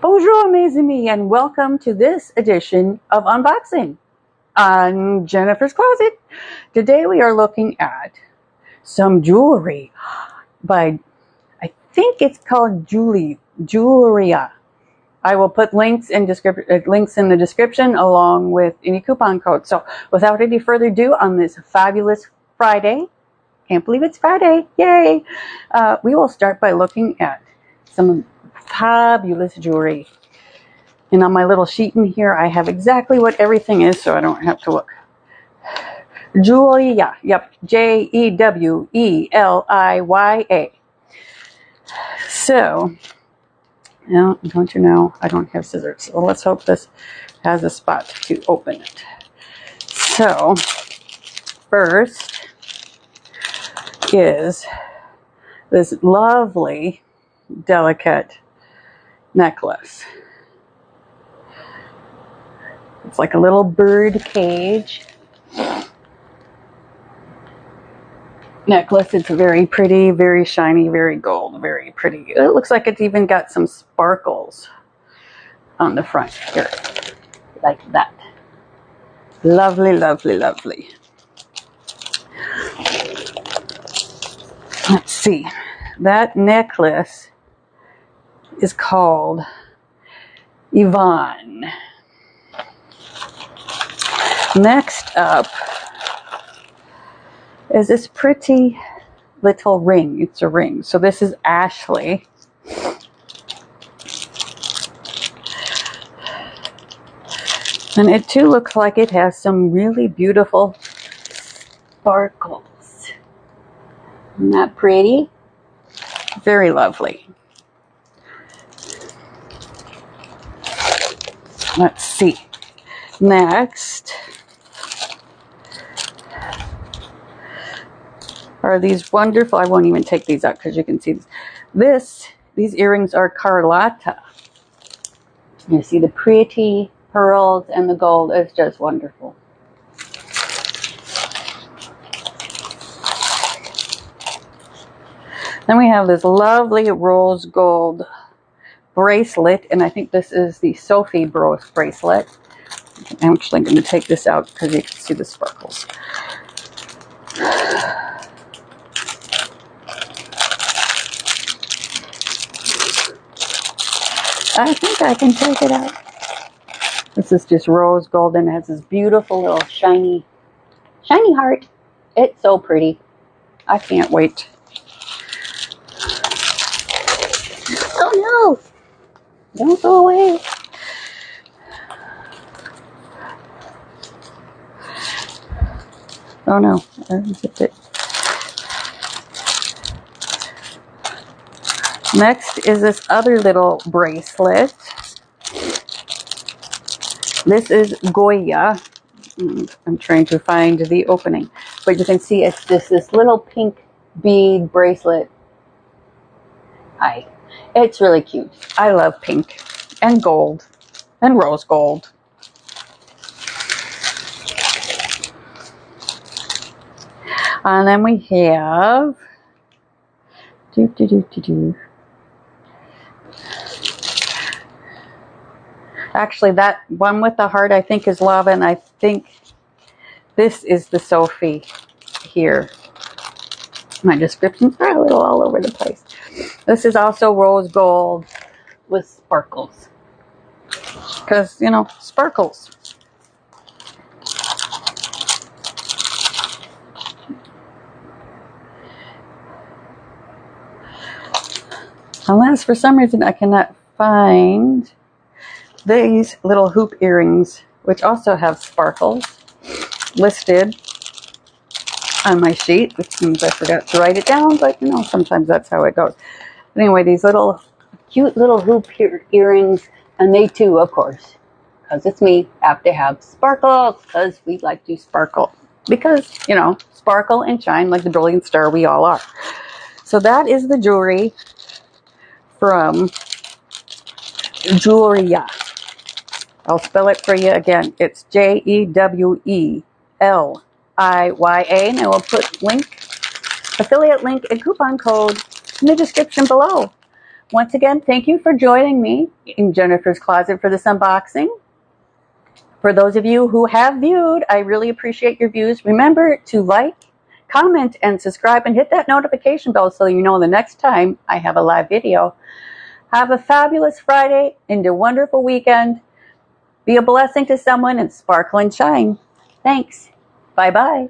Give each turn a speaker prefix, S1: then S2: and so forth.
S1: Bonjour, mes amis, and welcome to this edition of Unboxing on Jennifer's Closet. Today we are looking at some jewelry by, I think it's called Jeweliya. I will put links in the description along with any coupon code. So without any further ado, on this fabulous Friday, can't believe it's Friday, yay! We will start by looking at some fabulous jewelry. And on my little sheet in here, I have exactly what everything is, so I don't have to look. Jeweliya, yep, Jeweliya. So, now, don't you know, I don't have scissors. So let's hope this has a spot to open it. So, first is this lovely, delicate necklace. It's like a little bird cage necklace. It's very pretty, very shiny, very gold, very pretty. It looks like it's even got some sparkles on the front here, like that. Lovely, lovely, lovely. Let's see. That necklace is called Yvonne. Next up is this pretty little ring. It's a ring. So this is Ashley. And it too looks like it has some really beautiful sparkles. Isn't that pretty? Very lovely. Let's see. Next are these wonderful, I won't even take these out because you can see this. These earrings are Carlotta. You see the pretty pearls and the gold is just wonderful. Then we have this lovely rose gold bracelet, and I think this is the Sophie Rose bracelet. I'm actually going to take this out because you can see the sparkles. I think I can take it out. This is just rose gold and it has this beautiful little shiny heart. It's so pretty. I can't wait. Oh no! Don't go away. Oh no, I unzipped it. Next is this other little bracelet. This is Goya. I'm trying to find the opening. But you can see it's just this little pink bead bracelet. It's really cute. I love pink and gold and rose gold. And then we have actually, that one with the heart I think is lava, and I think this is the Sophie here. My descriptions are a little all over the place. This is also rose gold with sparkles. Because, you know, sparkles. Unless for some reason I cannot find these little hoop earrings, which also have sparkles, listed on my sheet, which means I forgot to write it down, but you know, sometimes that's how it goes. But anyway, these little cute little hoop earrings, and they too, of course, because it's me, have to have sparkles, because we like to sparkle. Because, you know, sparkle and shine like the brilliant star we all are. So that is the jewelry from Jeweliya. I'll spell it for you again. It's Jeweliya, and I will put affiliate link, and coupon code in the description below. Once again, thank you for joining me in Jennifer's Closet for this unboxing. For those of you who have viewed, I really appreciate your views. Remember to like, comment, and subscribe, and hit that notification bell so you know the next time I have a live video. Have a fabulous Friday and a wonderful weekend. Be a blessing to someone and sparkle and shine. Thanks. Bye-bye.